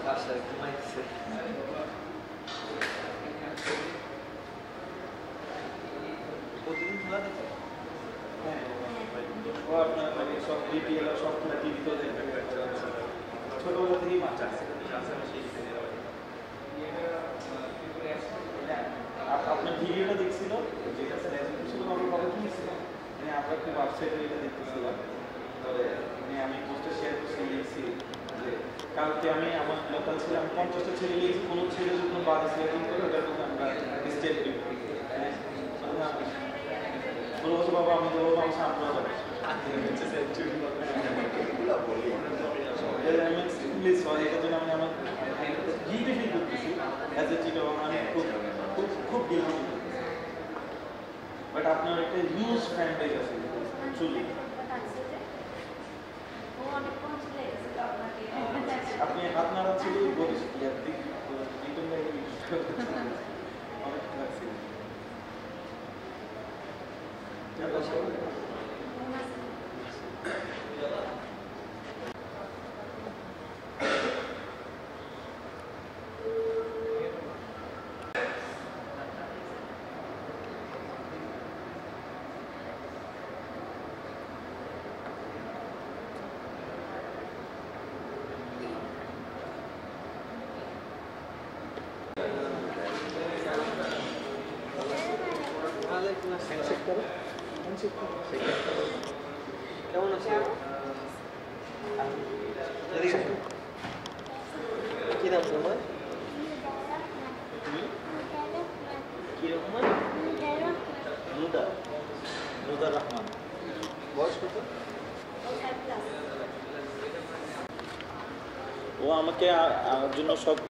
বাসায় ঘুমাইছে। প্রতিদিন খোলা থাকে? হ্যাঁ, ও আপনার মানে সব বিপিএল সব খেলা টিভিতেও দেখবেন, ছোটবেলা থেকেই বাচ্চা আছে। আপনার ভিডিওটা দেখছিল, যেটা সিলেকশন ছিল আমার কবে কিনেছিল, মানে আমরা খুব আপসেট হয়ে এটা দেখতেছিলাম। তবে মানে আমি পোস্টে শেয়ার করছি, লিখছি যে কালকে আমি আমার লোকাল ছিল, আমি 50টা ছেলে লিখেছি, কোনো ছেলে যদি কোনো বাদে সিলেকশন করে ওটার মধ্যে আমরা স্টেট দিব। বলবো বাবা, আমি তো বলবো আমার সামনে যাবে। এটার জন্য আমি আমার গিল্টি ফিল করতেছি অ্যাজ এ চিটাগং, আমি খুব খুব খুব গিল্টি ফিল করতেছি। বাট আপনার একটা হিউজ ফ্যান বেজ আছে চুলি। আপনি আপনারা ছিল বলিস অনেক লাগছে। কেমন আছো? কি নাম তোমার? কি রহমান? নুদা রহমান। বয়স কত? ও আমাকে জন্য সব